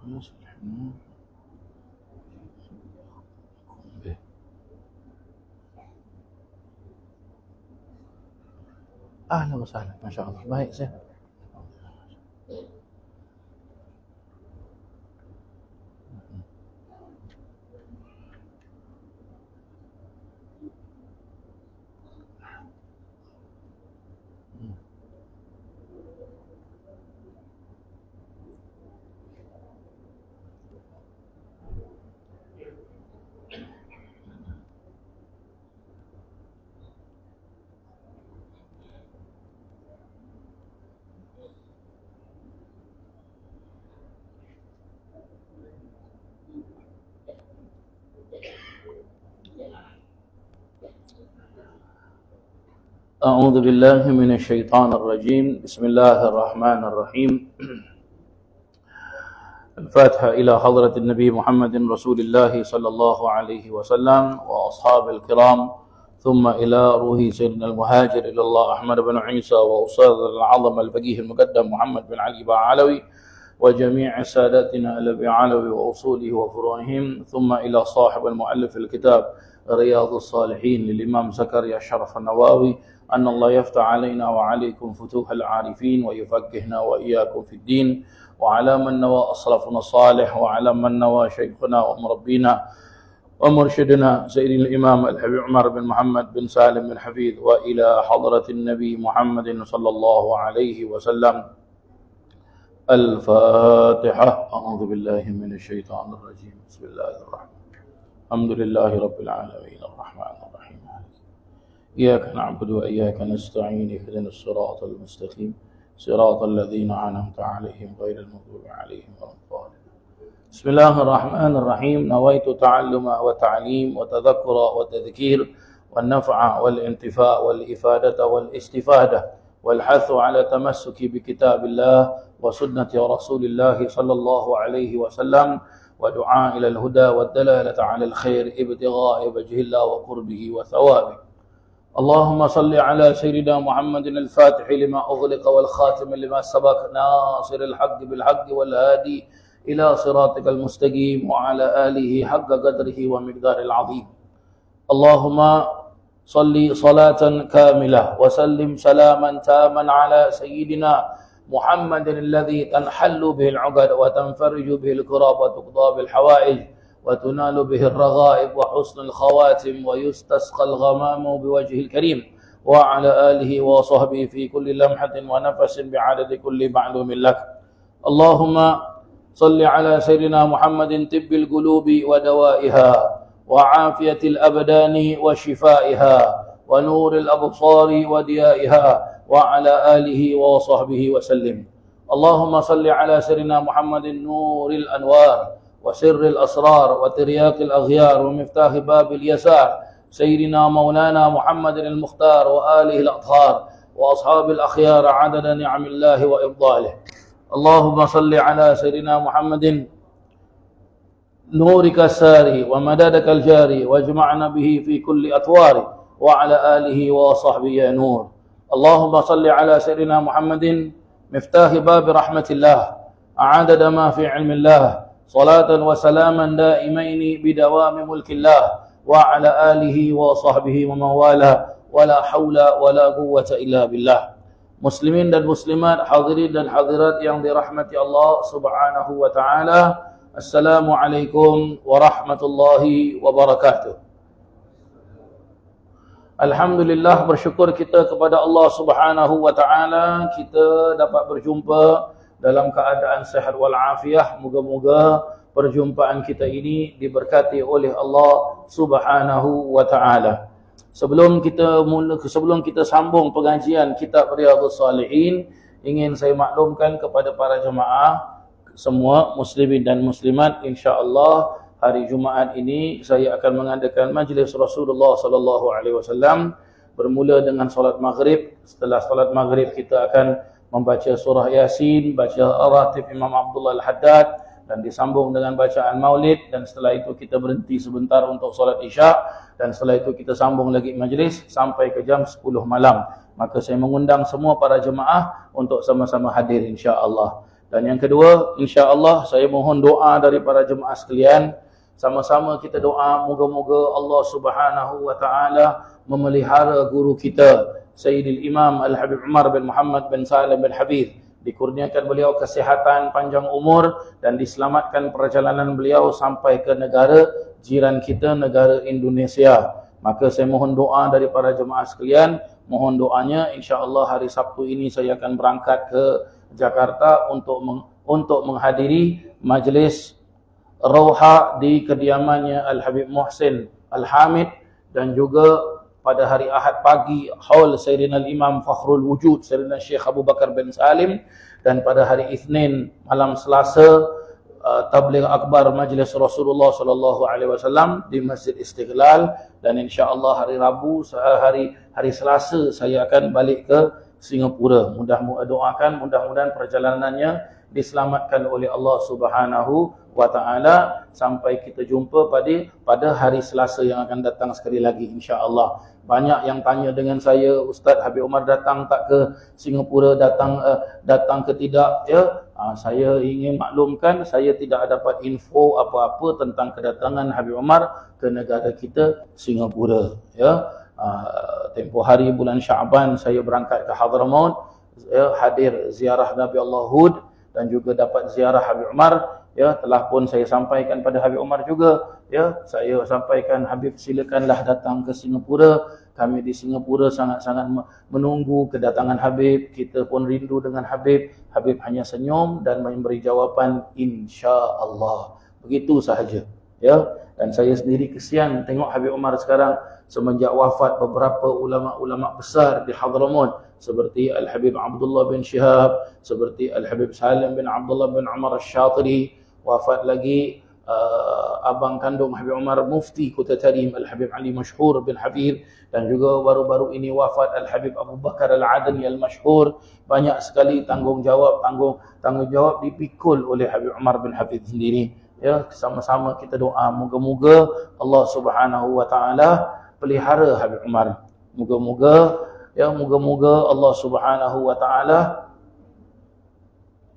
Ahlan wa sahlan, masya-Allah. Baik, saya. أعوذ بالله من الشيطان الرجيم. بسم الله الرحمن الرحيم. الفاتحة إلى حضرة النبي محمد رسول الله صلى الله عليه وسلم وأصحاب الكرام، ثم إلى روح سيدنا المهاجر إلى الله أحمد بن عيسى وأستاذ العظم الفقيه المقدم محمد بن علي بعلوي وجميع ساداتنا الأبي علوي وأصوله وفروعهم، ثم إلى صاحب المؤلف الكتاب رياض الصالحين للإمام زكريا الشرف النووي، أن الله يفتح علينا وعليكم فتوح العارفين ويفقهنا وإياكم في الدين، وعلى من نوى أسلافنا الصالح، وعلى من نوى شيخنا ومربينا ومرشدنا سيدنا الإمام الحبيب عمر بن محمد بن سالم بن حفيظ، وإلى حضرة النبي محمد صلى الله عليه وسلم. الفاتحة. أعوذ بالله من الشيطان الرجيم. بسم الله الرحمن الرحيم. الحمد لله رب العالمين الرحمن الرحيم، إياك نعبد وإياك نستعين، اهدنا الصراط المستقيم صراط الذين أنعمت عليهم غير المغضوب عليهم ولا الضالين. بسم الله الرحمن الرحيم. نويت تعلم وتعليم وتذكر وتذكير والنفع والانتفاع والإفادة والاستفادة والحث على تمسك بكتاب الله وسنة رسول الله صلى الله عليه وسلم، ودعاء إلى الهدى والدلالة على الخير ابتغاء وجه الله وقربه وثوابه. اللهم صل على سيدنا محمد الفاتح لما أغلق والخاتم لما سبق، ناصر الحق بالحق والهادي إلى صراطك المستقيم، وعلى آله حق قدره ومقدار العظيم. اللهم صل صلاة كاملة وسلم سلاما تاما على سيدنا محمد الذي تنحل به العقد وتنفرج به الكرب وتقضى بالحوائج وتنال به الرغائب وحسن الخواتم ويستسقى الغمام بوجه الكريم، وعلى آله وصحبه في كل لمحة ونفس بعدد كل معلوم لك. اللهم صل على سيدنا محمد طب القلوب ودوائها وعافية الأبدان وشفائها ونور الأبصار وديائها، وعلى آله وصحبه وسلم. اللهم صل على سيدنا محمد نور الأنوار وسر الأسرار وترياق الأغيار ومفتاح باب اليسار، سيدنا مولانا محمد المختار وآله الأطهار وأصحاب الأخيار عدد نعم الله وإفضاله. اللهم صل على سيدنا محمد نورك الساري ومدادك الجاري واجمعنا به في كل أطوار، وعلى آله وصحبه يا نور. اللهم صل على سيدنا محمد مفتاح باب رحمة الله عدد ما في علم الله، صلاة وسلاما دائمين بدوام ملك الله، وعلى آله وصحبه ومن والاه، ولا حول ولا قوة إلا بالله. Muslimin dan muslimat, hadirin dan hadirat yang dirahmati Allah Subhanahu wa taala. Assalamualaikum warahmatullahi wabarakatuh. Alhamdulillah, bersyukur kita kepada Allah Subhanahu wa taala, kita dapat berjumpa dalam keadaan sehat wal afiah. Moga-moga perjumpaan kita ini diberkati oleh Allah Subhanahu wa taala. Sebelum kita sambung pengajian kitab Riyadhus Salihin, ingin saya maklumkan kepada para jemaah semua muslimin dan muslimat, insya-Allah hari Jumaat ini saya akan mengadakan majlis Rasulullah sallallahu alaihi wasallam bermula dengan solat maghrib. Setelah solat maghrib kita akan membaca surah Yasin, baca Ratib Imam Abdullah Al-Haddad, dan disambung dengan bacaan maulid, dan setelah itu kita berhenti sebentar untuk solat isya, dan setelah itu kita sambung lagi majlis sampai ke jam 10 malam. Maka saya mengundang semua para jemaah untuk sama-sama hadir insya-Allah. Dan yang kedua, insya-Allah saya mohon doa dari para jemaah sekalian. Sama-sama kita doa moga-moga Allah Subhanahu wa taala memelihara guru kita Sayyidil Imam Al-Habib Umar bin Muhammad bin Salim bin Habib, dikurniakan beliau kesihatan, panjang umur, dan diselamatkan perjalanan beliau sampai ke negara jiran kita, negara Indonesia. Maka saya mohon doa dari para jemaah sekalian, mohon doanya, insya-Allah hari Sabtu ini saya akan berangkat ke Jakarta untuk menghadiri majlis Rauha di kediamannya Al-Habib Muhsin Al-Hamid, dan juga pada hari Ahad pagi haul Sayyidina Al-Imam Fakhrul Wujud Sayyidina Syekh Abu Bakar bin Salim, dan pada hari Isnin malam Selasa tabligh akbar majlis Rasulullah sallallahu alaihi wasallam di Masjid Istiqlal, dan insya-Allah hari Rabu hari Selasa saya akan balik ke Singapura. Mudah-mudahan perjalanannya diselamatkan oleh Allah Subhanahu wa taala sampai kita jumpa pada hari Selasa yang akan datang sekali lagi, insya-Allah. Banyak yang tanya dengan saya, Ustaz Habib Umar datang tak ke Singapura, datang ke tidak, ya. Saya ingin maklumkan, saya tidak dapat info apa-apa tentang kedatangan Habib Umar ke negara kita Singapura, ya. Tempoh hari bulan Syaban saya berangkat ke Hadramaut, ya, hadir ziarah Nabi Allah Hud, dan juga dapat ziarah Habib Umar. Ya, telah pun saya sampaikan pada Habib Umar juga, ya, saya sampaikan, Habib silakanlah datang ke Singapura. Kami di Singapura sangat-sangat menunggu kedatangan Habib. Kita pun rindu dengan Habib. Habib hanya senyum dan memberi jawapan insya-Allah. Begitu sahaja, ya. Dan saya sendiri kesian tengok Habib Umar sekarang semenjak wafat beberapa ulama-ulama besar di Hadramaut, seperti Al-Habib Abdullah bin Shihab, seperti Al-Habib Salim bin Abdullah bin Umar Asy-Syatiri. Wafat lagi abang kandung Habib Umar, Mufti Kota Tarim Al-Habib Ali Mashhur bin Habib, dan juga baru-baru ini wafat Al-Habib Abu Bakar Al-Adni Al-Mashhur. Banyak sekali tanggungjawab dipikul oleh Habib Umar bin Habib sendiri. Ya, sama-sama kita doa moga-moga Allah Subhanahu wa taala pelihara Habib Umar. Moga-moga Allah Subhanahu wa taala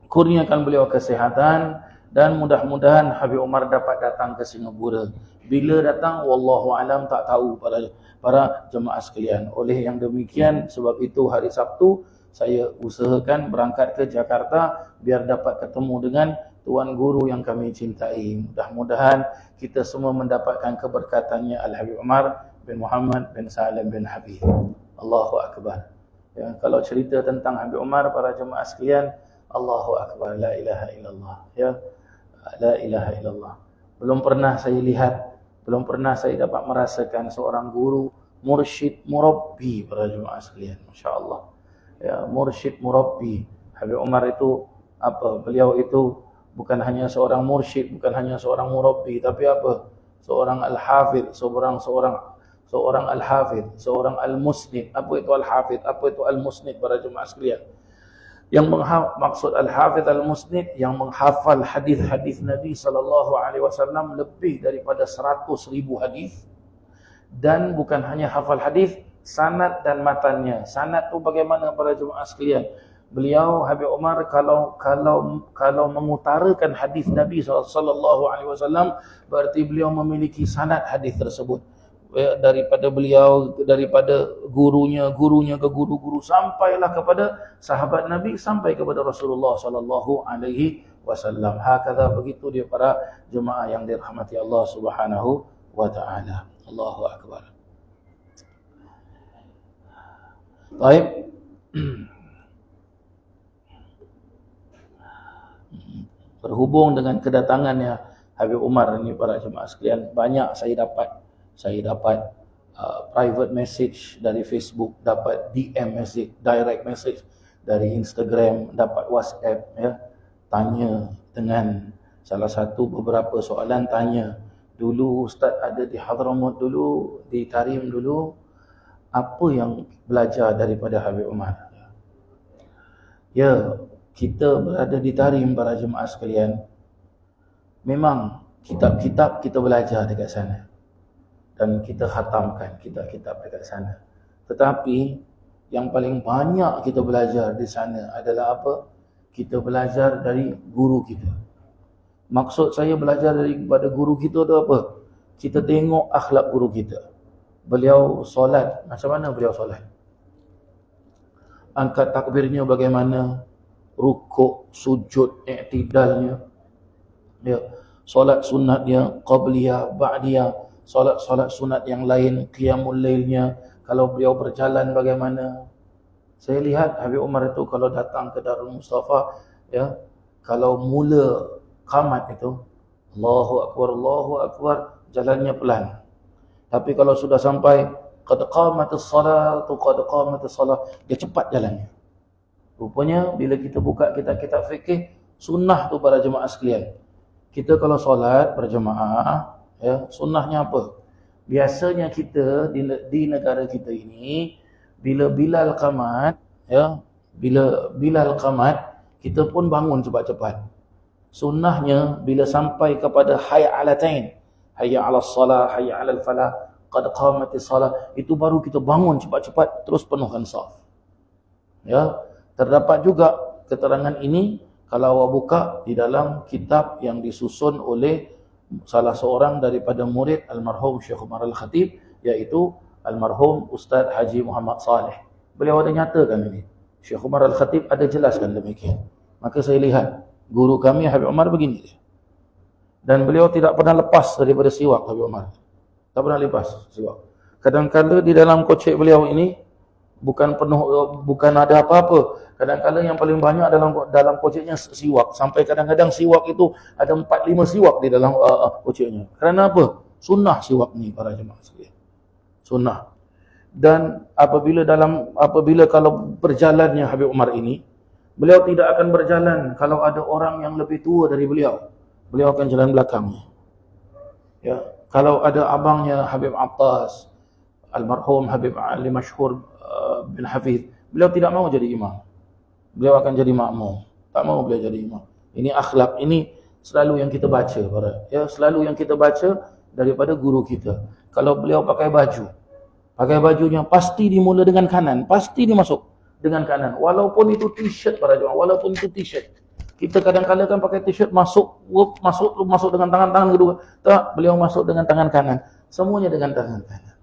kurniakan beliau kesihatan, dan mudah-mudahan Habib Umar dapat datang ke Singapura. Bila datang, wallahu alam, tak tahu para jemaah sekalian. Oleh yang demikian, sebab itu hari Sabtu saya usahakan berangkat ke Jakarta biar dapat ketemu dengan tuan guru yang kami cintai. Mudah-mudahan kita semua mendapatkan keberkatannya Al-Habib Umar bin Muhammad bin Salim bin Habib. Allahu Akbar. Ya, kalau cerita tentang Habib Umar, para jemaah sekalian, Allahu Akbar, la ilaha illallah, ya, la ilaha illallah. Belum pernah saya lihat, belum pernah saya dapat merasakan seorang guru, mursyid, murabbi, para jemaah sekalian, masya-Allah. Ya, mursyid, murabbi. Habib Umar itu apa? Beliau itu bukan hanya seorang mursyid, bukan hanya seorang murabbi, tapi apa? Seorang al-hafidh, seorang al-hafidh, seorang al-musnid. Apa itu al-hafidh? Apa itu al-musnid, para jemaah sekalian? Yang maksud al-hafidh al-musnid, yang menghafal hadis-hadis Nabi SAW lebih daripada 100,000 hadis, dan bukan hanya hafal hadis, sanad dan matannya. Sanad tu bagaimana, para jemaah sekalian? Beliau Habib Umar kalau mengutarakan hadis Nabi SAW, berarti beliau memiliki sanad hadis tersebut. Daripada beliau, daripada gurunya ke guru-guru, sampailah kepada sahabat Nabi, sampai kepada Rasulullah sallallahu alaihi wasallam. Hakadha, begitu dia para jemaah yang dirahmati Allah Subhanahu wa taala. Allahu akbar. Baik. Berhubung dengan kedatangannya Habib Umar ini, para jemaah sekalian, banyak saya dapat private message dari Facebook, dapat DM message, direct message dari Instagram, dapat WhatsApp, ya, tanya dengan salah satu beberapa soalan. Tanya, dulu Ustaz ada di Hadramaut dulu, di Tarim dulu, apa yang belajar daripada Habib Umar? Ya, kita berada di Tarim, para jemaah sekalian, memang kitab-kitab kita belajar dekat sana, dan kita khatamkan kitab-kitab dekat sana. Tetapi yang paling banyak kita belajar di sana adalah apa? kita belajar dari guru kita. Maksud saya belajar daripada guru kita tu apa? Kita tengok akhlak guru kita. Beliau solat, macam mana beliau solat? Angkat takbirnya bagaimana? Rukuk, sujud, i'tidalnya. Ya, solat sunatnya, qabliyah, ba'diyah, solat sunat yang lain, qiyamul lailnya. Kalau beliau berjalan bagaimana? Saya lihat Habib Umar itu kalau datang ke Darul Mustafa, ya, kalau mula qamat itu, Allahu Akbar, jalannya pelan. Tapi kalau sudah sampai qad qamatis salatu, qad qamatis salat, dia cepat jalannya. Rupanya bila kita buka kitab-kitab fikih, sunnah tu para jemaah sekalian. Kita kalau solat berjemaah, ya, sunnahnya apa? Biasanya kita di negara kita ini, bila Bilal qamat, ya, bila Bilal qamat, kita pun bangun cepat-cepat. Sunnahnya bila sampai kepada hayya 'alatain, hayya 'alas salah, hayya 'alal falah, qad qamatis salah, itu baru kita bangun cepat-cepat terus penuhkan saf. Ya, terdapat juga keterangan ini kalau awak buka di dalam kitab yang disusun oleh salah seorang daripada murid almarhum Syekh Umar Al-Khatib, iaitu almarhum Ustaz Haji Muhammad Saleh. Beliau ada nyatakan ini. Syekh Umar Al-Khatib ada jelaskan demikian. Maka saya lihat guru kami Habib Umar begini. Dan beliau tidak pernah lepas daripada siwak Habib Umar. Tak pernah lepas siwak. Kadang-kadang di dalam kocek beliau ini bukan penuh, bukan ada apa-apa. Kadang-kadang yang paling banyak dalam koceknya siwak. Sampai kadang-kadang siwak itu ada 4-5 siwak di dalam koceknya. Kerana apa? Sunnah siwak ni para jemaah sekalian. Sunnah. Dan apabila kalau berjalannya Habib Umar ini, beliau tidak akan berjalan kalau ada orang yang lebih tua dari beliau. Beliau akan jalan belakangnya. Ya, kalau ada abangnya Habib Attas, almarhum Habib Ali Mashhur bin Hafiz, beliau tidak mau jadi imam. Beliau akan jadi makmum. Tak mau beliau jadi imam. Ini akhlak, ini selalu yang kita baca, selalu yang kita baca daripada guru kita. Kalau beliau pakai bajunya pasti dimula dengan kanan, pasti dimasuk dengan kanan. Walaupun itu t-shirt para jemaah, walaupun itu t-shirt. Kita kadang-kadang kan pakai t-shirt masuk dengan tangan kedua. Tak, beliau masuk dengan tangan kanan. Semuanya dengan tangan kanan.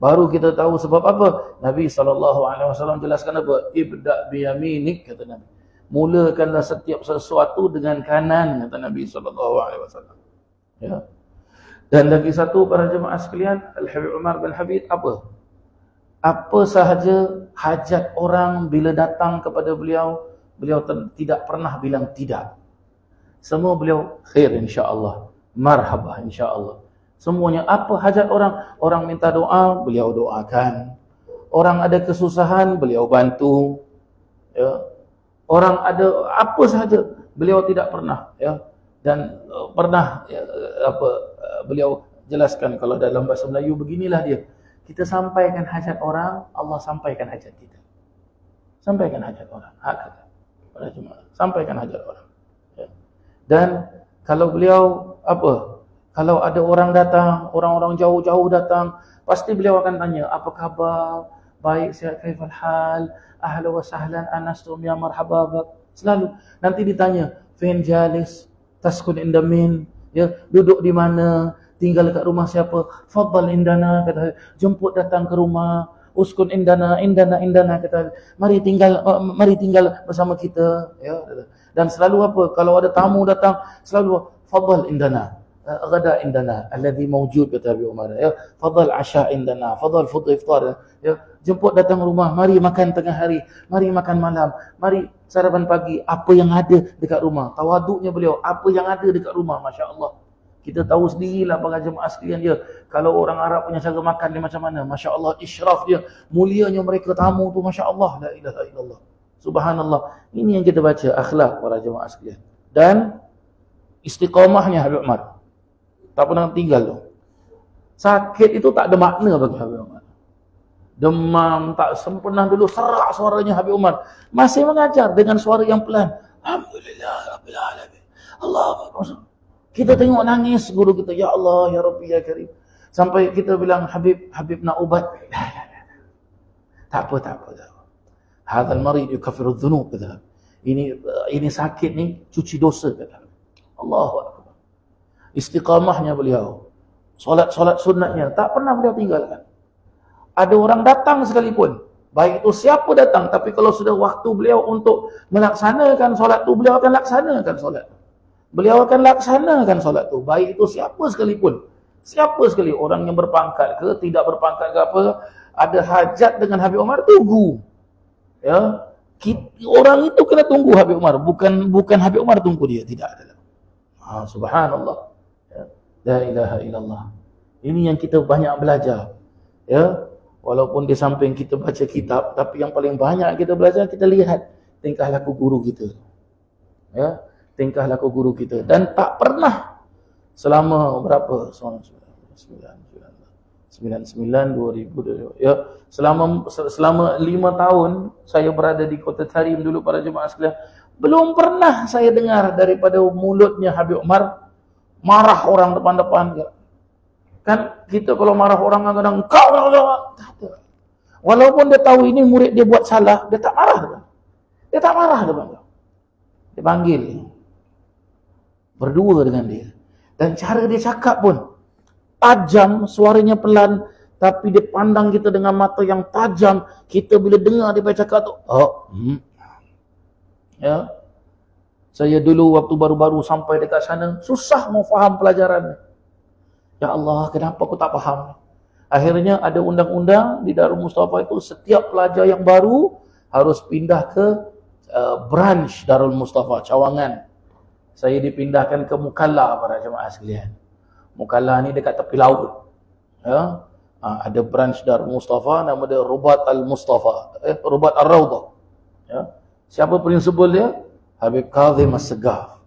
Baru kita tahu sebab apa? Nabi SAW jelaskan apa? Ibda' biyaminik, kata Nabi. Mulakanlah setiap sesuatu dengan kanan, kata Nabi SAW. Ya. Dan lagi satu para jemaah sekalian, Al-Habib Umar bin Habib apa? Apa sahaja hajat orang bila datang kepada beliau, beliau tidak pernah bilang tidak. Semua beliau khair insya-Allah, marhabah insya-Allah. Semuanya apa hajat orang minta doa, beliau doakan. Orang ada kesusahan, beliau bantu. Ya. Orang ada apa sahaja, beliau tidak pernah, ya. Dan pernah beliau jelaskan kalau dalam bahasa Melayu beginilah dia. Kita sampaikan hajat orang, Allah sampaikan hajat kita. Sampaikan hajat orang. Para jemaah, sampaikan hajat orang. Ya. Dan kalau beliau kalau ada orang datang, orang-orang jauh-jauh datang, pasti beliau akan tanya, apa khabar? Baik, sihat, kaifal hal? Ahlan wa sahlan, anastum ya marhaba. Selalu nanti ditanya, fin jalis, taskun inda min, ya, duduk di mana, tinggal dekat rumah siapa? Fadhal indana, kata, jemput datang ke rumah. Uskun indana, kata, mari tinggal bersama kita, ya. Dan selalu apa? Kalau ada tamu datang, selalu fadhal indana. Ghada indana alladhi mawjud, kata Habib Umar, ya. Fadhal asya indana, fadhal iftar, ya. Jemput datang rumah, mari makan tengah hari, mari makan malam, mari sarapan pagi, apa yang ada dekat rumah. Tawaduknya beliau, apa yang ada dekat rumah, masya-Allah. Kita tahu sendirilah para jemaah sekalian dia. Kalau orang Arab punya cara makan dia macam mana, masya-Allah, israf dia, mulianya mereka tamu tu, masya-Allah, la ilaha illallah. Subhanallah. Ini yang kita baca akhlak para jemaah sekalian. Dan istiqamahnya Habib Umar. Tak pernah tinggal tu. Sakit itu tak ada makna bagi Habib Umar. Demam, tak sempurna dulu, serak suaranya Habib Umar. Masih mengajar dengan suara yang pelan. Alhamdulillah Rabbil Alamin. Allahu Akbar. Kita tengok nangis guru kita, ya Allah, ya Rabbi, ya Karim. Sampai kita bilang, Habib nak ubat. Tak apa. Hadzal marid yukaffiru dzunub, kata. ini sakit ni cuci dosa, kata. Allahu Akbar. Istiqamahnya beliau, solat sunatnya tak pernah beliau tinggalkan. Ada orang datang sekalipun, baik itu siapa datang, tapi kalau sudah waktu beliau untuk melaksanakan solat tu, beliau akan laksanakan solat tu. Beliau akan laksanakan solat tu, baik itu siapa sekalipun. Siapa sekali, orang yang berpangkat ke, tidak berpangkat ke apa, ada hajat dengan Habib Umar, tunggu. Ya, orang itu kena tunggu Habib Umar, bukan Habib Umar tunggu dia, tidak ada. Subhanallah. Ya. La ilaha illallah. Ini yang kita banyak belajar. Ya, walaupun di samping kita baca kitab, tapi yang paling banyak kita belajar, kita lihat tingkah laku guru kita. Ya, tingkah laku guru kita. Dan tak pernah selama berapa? 99 2000 ya, selama 5 tahun saya berada di Kota Tarim dulu, para jemaah sekalian, belum pernah saya dengar daripada mulutnya Habib Umar marah orang depan-depan. Kan kita kalau marah orang kadang-kadang kau, walaupun dia tahu ini murid dia buat salah, dia tak marah. Dia tak marah depan. Dia panggil, berdua dengan dia. Dan cara dia cakap pun tajam, suaranya pelan, tapi dia pandang kita dengan mata yang tajam. Kita bila dengar dia cakap tu, ya. Saya dulu waktu baru-baru sampai dekat sana, susah mau faham pelajaran. Ya Allah, kenapa aku tak faham? Akhirnya ada undang-undang di Darul Mustafa itu, setiap pelajar yang baru harus pindah ke branch Darul Mustafa, cawangan. Saya dipindahkan ke Mukalla, para jemaah sekalian. Mukalla ni dekat tepi laut. Ya. Ada branch Darul Mustafa, nama dia Rubat Al-Mustafa, Rubat Al-Rawdah. Ya. Siapa prinsipal dia? Habib Kazim As-Segaf.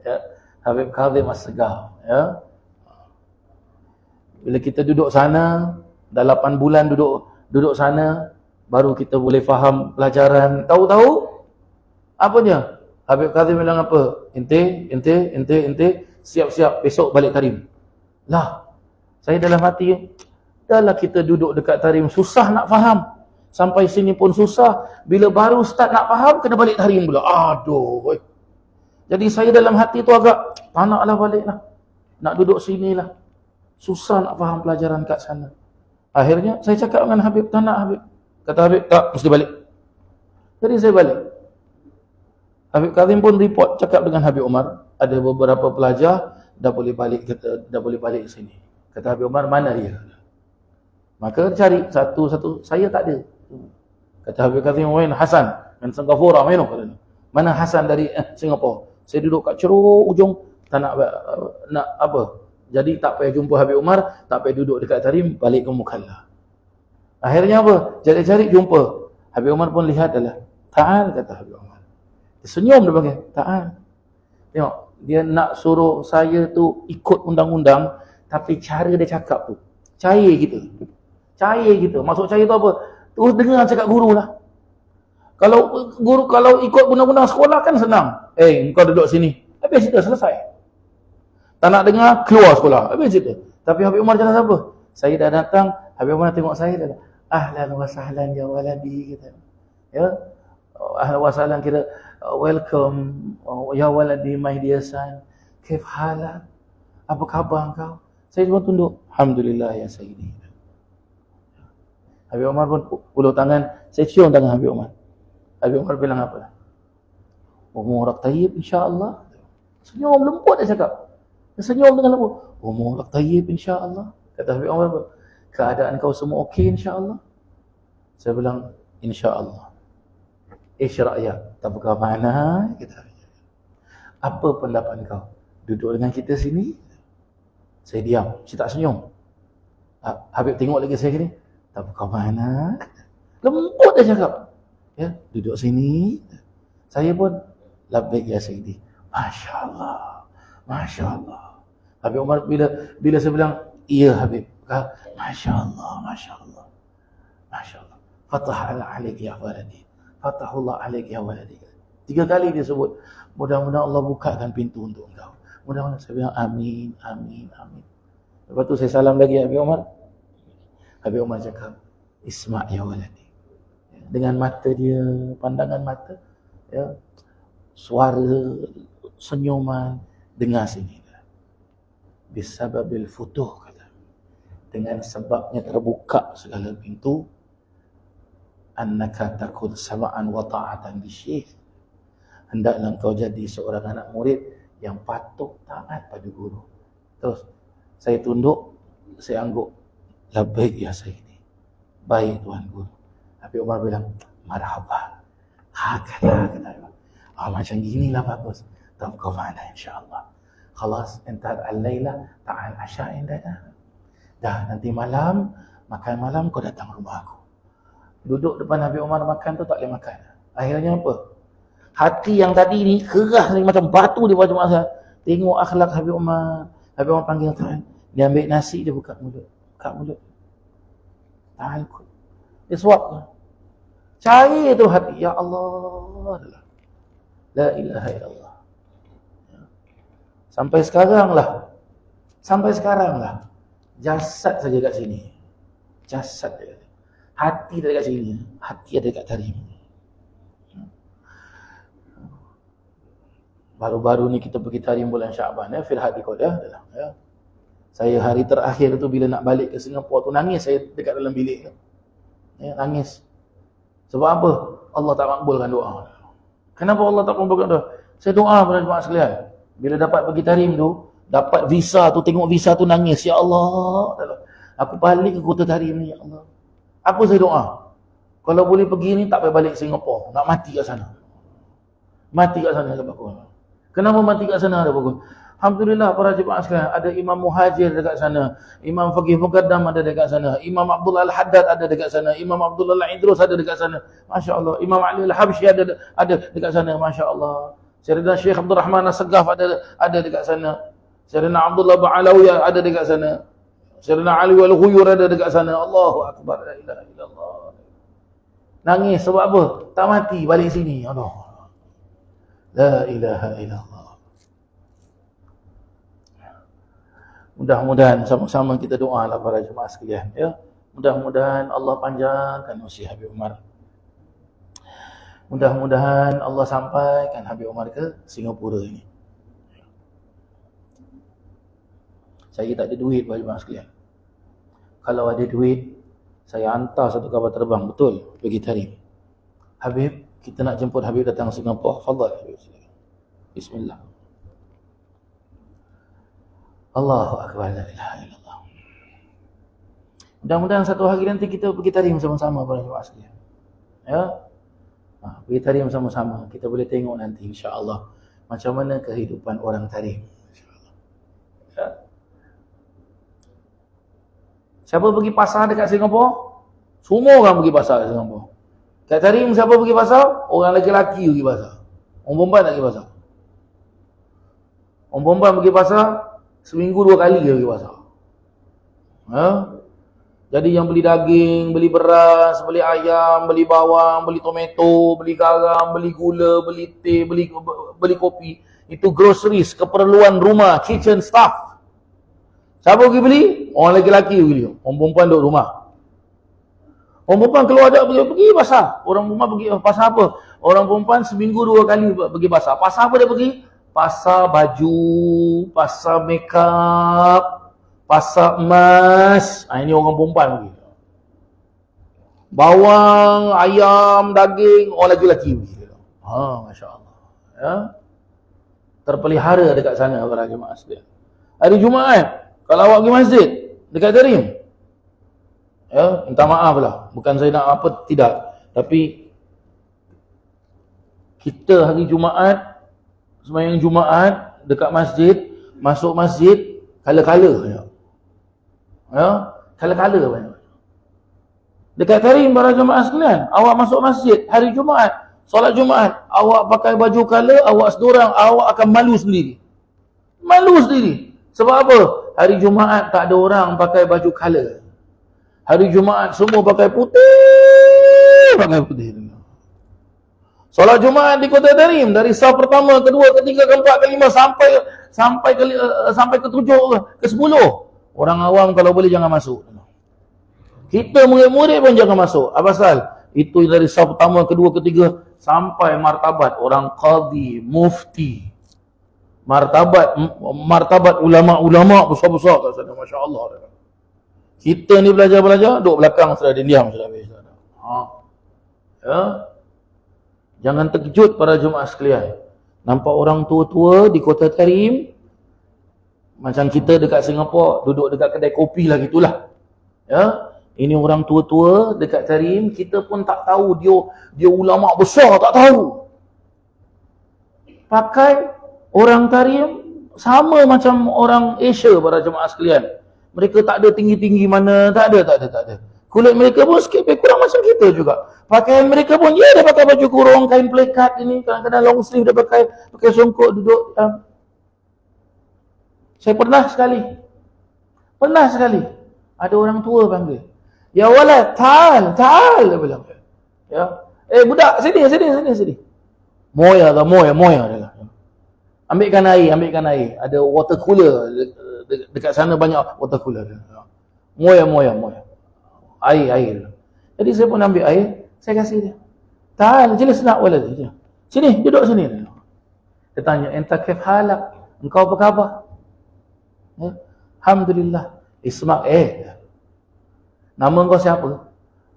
Ya. Habib Kazim As-Segaf. Ya. Bila kita duduk sana, dah 8 bulan duduk sana, baru kita boleh faham pelajaran. Tahu-tahu apa dia? Habib Kazim bilang apa? Ente, siap-siap besok balik Tarim. Lah, saya dalam hati, dahlah kita duduk dekat Tarim, susah nak faham. Sampai sini pun susah. Bila baru start nak faham, kena balik Tarim pula. Aduh. Jadi saya dalam hati tu agak, tak naklah balik lah. Nak duduk sini lah. Susah nak faham pelajaran kat sana. Akhirnya saya cakap dengan Habib, tak nak Habib. Kata Habib, tak, mesti balik. Jadi saya balik. Habib Kazim pun report, cakap dengan Habib Umar, ada beberapa pelajar dah boleh balik ke sini. Kata Habib Umar, mana dia? Maka cari satu-satu, saya tak ada. Kata Habib Kazim, Hasan dan Singapura, mana Hasan dari Singapura? Saya duduk kat ceruk ujung, tak nak apa. Jadi tak payah jumpa Habib Umar, tak payah duduk dekat Tarim, balik ke Mukalla. Akhirnya apa? Cari-cari jumpa. Habib Umar pun lihat adalah, ta'al, kata Habib Umar. Dia senyum, dia panggil, ta'al. Tengok, dia nak suruh saya tu ikut undang-undang, tapi cara dia cakap tu cair gitu. Maksud cair tu apa? Terus dengar cakap guru lah. Kalau ikut undang-undang sekolah kan senang. Kau duduk sini, habis cerita, selesai. Tak nak dengar, keluar sekolah, habis cerita. Tapi Habib Umar jangan apa? Saya dah datang, Habib Umar tengok saya dah, ahlan wa sahlan ya waladi, kata. Ya, ahlan wa sahlan, kira welcome ya waladi, my dear son. Kaif halak? Apa khabar kau? Saya cuma tunduk, alhamdulillah ya sayyidi. Habib Umar pun ulur tangan, saya cium tangan Habib Umar. Habib Umar bilang apa? Umurak tayyib insya-Allah. Senyum lembut dia cakap. Dia senyum dengan lembut. Umurak tayyib insya-Allah. Kata Habib Umar, keadaan kau semua okey insya-Allah? Saya bilang insya-Allah. Isyra' tabqa ma'ana, kata. Apa pendapat kau? Duduk dengan kita sini? Saya diam, saya tak senyum. Habib tengok lagi saya gini, tabqa ma'ana. Lembut dia cakap. Ya, duduk sini. Saya pun labbaik ya sayyidi. Masya-Allah. Masya-Allah. Habib Umar bila saya bilang, iya Habib. Masya-Allah, masya-Allah. Masya-Allah. Fatahullah alaik ya waladi. Fatahullah alaik ya waladi. 3 kali dia sebut, mudah-mudahan Allah bukakan pintu untuk engkau. Mudah-mudahan. Saya bilang amin, amin, amin. Lepas tu saya salam lagi Habib Umar. Habib Umar cakap, isma' ya waladi. Dengan mata dia, pandangan mata, Ya, suara senyuman, dengar sini. Bisababil futuh, kata. Dengan sebabnya terbuka segala pintu, annaka takun sama'an wa ta'atan bisyekh. Hendaklah kau jadi seorang anak murid yang patuh taat pada guru. Terus saya tunduk, saya angguk, labbaik ya sayyidi, baik tuan guru. Habib Umar bilang, marhaba, hakala, kata. Macam ginilah bagus. Tabqa ma'ana insyaAllah. Khalas, entar al-layla ta'al asya indana. Dah, nanti malam, makan malam kau datang rumah aku. Duduk depan Habib Umar makan tu tak boleh makan. Akhirnya apa? Hati yang tadi ni keras ni macam batu di bawah masa. Tengok akhlak Habib Umar. Habib Umar panggil tuan. Dia ambil nasi, dia buka mulut. Buka mulut. Tahan kot. Dia suap tu. Cair tu hati. Ya Allah. La ilaha illallah. Sampai sekarang lah. Jasad saja kat sini. Jasad saja. Hati tak dekat sini. Hati ada dekat tarim. Baru-baru ni kita pergi tarim bulan Syaban, Fil Hadi Qodah. Ya. Saya hari terakhir tu bila nak balik ke Singapura tu nangis saya dekat dalam bilik. Ya, nangis. Sebab apa? Allah tak makbulkan doa. Kenapa Allah tak makbulkan doa? Saya doa pada jemaah sekalian. Bila dapat pergi tarim tu, dapat visa tu, tengok visa tu nangis. Ya Allah. Aku balik ke kota tarim ni, ya Allah. Apa saya doa? Kalau boleh pergi ni tak payah balik Singapura. Nak mati kat sana. Mati kat sana sebab aku. Kenapa mati kat sana ada bagus? Alhamdulillah para jemaah sekalian, ada Imam Muhajir dekat sana, Imam Faqih Muqaddam ada dekat sana, Imam Abdul Al-Haddad ada dekat sana, Imam Abdullah Al-Idrus ada dekat sana. Masya-Allah. Imam Ali Al-Habsyi ada dekat sana. Masya-Allah. Sayyidina Syekh Abdul Rahman As-Saggaf ada dekat sana. Sayyidina Abdullah Ba'alawiyah ada dekat sana. Sayyidina Ali Al-Ghuyur ada dekat sana. Allahu Akbar. La ilaha illallah. Nangis sebab apa? Tak mati balik sini. Allah. La ilaha illallah. Mudah-mudahan sama-sama kita doalah para jemaah sekalian, ya. Mudah-mudahan Allah panjangkan usia Habib Umar. Mudah-mudahan Allah sampaikan Habib Umar ke Singapura ini. Saya tak ada duit para jemaah sekalian. Kalau ada duit, saya hantar satu kapal terbang betul pergi tarim. Habib, kita nak jemput Habib datang Singapura. Fadhal Habib. Bismillah. Allahu Akbar. La ilaha illallah. Mudah-mudahan satu hari nanti kita pergi tarim sama-sama para jemaah sekalian. Ya. Pergi tarim sama-sama. Kita boleh tengok nanti insya-Allah macam mana kehidupan orang tarim. Insya-Allah. Ya. Siapa pergi pasar dekat Singapura? Semua orang pergi pasar dekat Singapura. Kat tarim siapa pergi pasar? Orang lelaki pergi pasar. Orang perempuan tak pergi pasar. Orang perempuan pergi pasar seminggu 2 kali dia pergi pasar. Ha? Jadi yang beli daging, beli beras, beli ayam, beli bawang, beli tomato, beli garam, beli gula, beli teh, beli kopi, itu groceries, keperluan rumah, kitchen stuff. Siapa pergi beli? Orang lelaki pergi beli. Orang perempuan duduk rumah. Orang perempuan keluar tak pergi pasar. Orang perempuan pergi pasar apa? Orang perempuan seminggu 2 kali pergi pasar. Pasar apa dia pergi? Pasar baju, pasar makeup, pasar emas. Ini orang perempuan pergi. Bawang, ayam, daging, orang lelaki pergi. Masya Allah. Ya? Terpelihara dekat sana para jemaah sekalian. Hari Jumaat, kalau awak pergi masjid dekat tarim, ya, minta maaf lah. Bukan saya nak apa, tidak. Tapi kita hari Jumaat, sembahyang Jumaat dekat masjid, masuk masjid kala-kala. Ya, kala-kala banyak. Dekat tarim para jemaah sekalian, awak masuk masjid hari Jumaat, solat Jumaat, awak pakai baju kala, awak seorang, awak akan malu sendiri. Malu sendiri. Sebab apa? Hari Jumaat tak ada orang pakai baju kala. Hari Jumaat semua pakai putih, pakai putih. Solat Jumaat di Kota Tarim dari saf pertama, kedua, ketiga, keempat, kelima sampai ke 7, ke 10. Orang awam kalau boleh jangan masuk. Kita murid-murid pun jangan masuk. Apa pasal? Itu dari saf pertama, kedua, ketiga, sampai martabat orang qadi, mufti, martabat ulama-ulama besar-besar kat sana, masya-Allah. Kita ni belajar-belajar, duduk belakang sudah diam sudah habis. Ya. Jangan terkejut para jemaah sekalian. Nampak orang tua-tua di Kota Tarim, macam kita dekat Singapura, duduk dekat kedai kopi lah gitulah. Ya. Ini orang tua-tua dekat Tarim, kita pun tak tahu dia ulama besar, tak tahu. Pakai orang Tarim sama macam orang Asia para jemaah sekalian. Mereka tak ada tinggi-tinggi mana, tak ada. Kulit mereka pun sikit lebih kurang macam kita juga. Pakaian mereka pun, dia pakai baju kurung, kain plekat ini, kadang-kadang long sleeve dia pakai songkok duduk. Saya pernah sekali, ada orang tua panggil. Ya walad, ta'al, dia bilang. Ya. Budak, sini. Moya dia lah. Ambilkan air. Ada water cooler. Dekat sana banyak water cooler. Moya. Air. Jadi saya pun ambil air, saya kasih dia. Ta'al, jelas nak walad. Sini, duduk sini. Dia tanya, enta kif halak? Engkau apa khabar? Ya. Alhamdulillah. Isma' nama engkau siapa?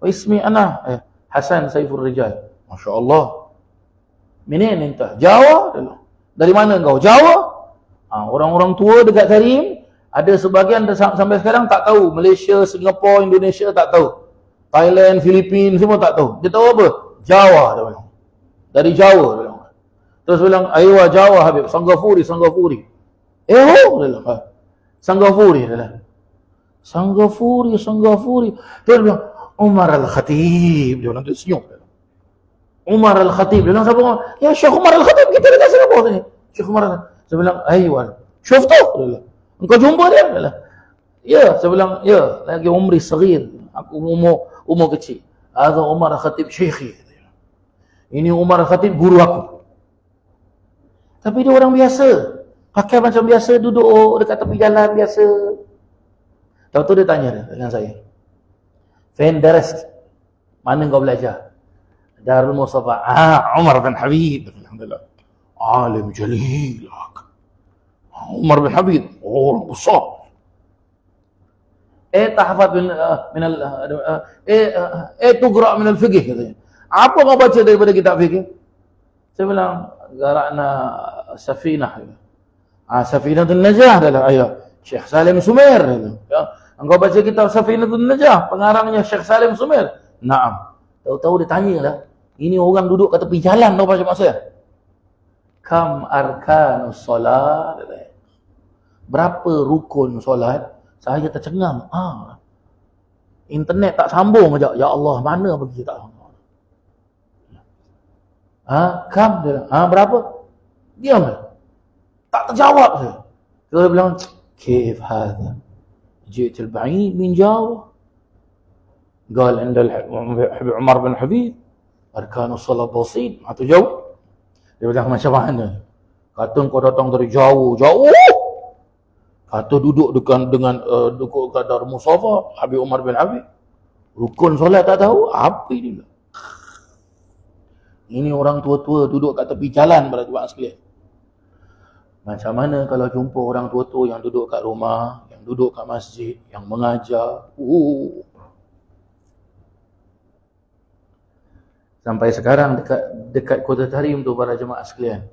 Ismi ana Hasan Saiful Rijal. Masya Allah. Minin entah? Jawa? Dari mana engkau? Jawa? Orang-orang tua dekat Tarim, ada sebahagian sampai sekarang tak tahu. Malaysia, Singapura, Indonesia tak tahu. Thailand, Filipina semua tak tahu. Dia tahu apa? Jawa dia bilang. Dari Jawa dia bilang. Terus bilang, aywa Jawa Habib, Sanggafuri. Dia bilang. Sanggafuri dia bilang. Sanggafuri. Terus dia bilang, Umar Al-Khatib. Dia bilang, dia senyum. Umar Al-Khatib. Dia bilang, siapa? Ya Syekh Umar Al-Khatib, kita dekat Singapura sini. Syekh Umar Al-Khatib. Saya bilang, aywa. Syuftu? Dia bilang. Engkau jumpa dia? Dia bilang. Ya, saya bilang, ya, lagi umri sagir. Aku umur kecil. Ada Umar Al-Khatib Syekhi. Ini Umar Al-Khatib guru aku. Tapi dia orang biasa. Pakai macam biasa, duduk dekat tepi jalan biasa. Lepas tu dia tanya dengan saya. Fain darast? Mana kau belajar? Darul Mustafa. Umar bin Habib. Alhamdulillah. Alim jalil. Umar bin Habib. Orang besar. Tahfaz tuqra min al-fiqh katanya. Apa kau baca daripada kitab fikih? Saya bilang, qara'na Safinah. Safinatul Najah adalah Syekh Salim Sumer. Ya. Engkau baca kitab Safinatul Najah, pengarangnya Syekh Salim Sumer. Naam. Tahu-tahu dia tanya lah. Ini orang duduk kat tepi jalan, tahu macam maksudnya? Kam arkanus solat. Berapa rukun solat? Saya tercengang. Internet tak sambung aja. Ya Allah, mana pergi tak sambung? Kam dia. Berapa? Diam. Tak terjawab saya. Dia bilang, "Kif hadha? Jit al-ba'id min Jawa." قال عند عمر بن حبيب أركان الصلاة بسيط. Atau jauh. Dia bilang macam mana? Kata kau datang dari jauh. Kata duduk dengan duduk kat Darul Mustafa, Habib Umar bin Habib. Rukun solat tak tahu, apa ini? Ini orang tua-tua duduk kat tepi jalan pada jemaah sekalian. Macam mana kalau jumpa orang tua-tua yang duduk kat rumah, yang duduk kat masjid, yang mengajar. Sampai sekarang dekat Kota Tarim tu para jemaah sekalian.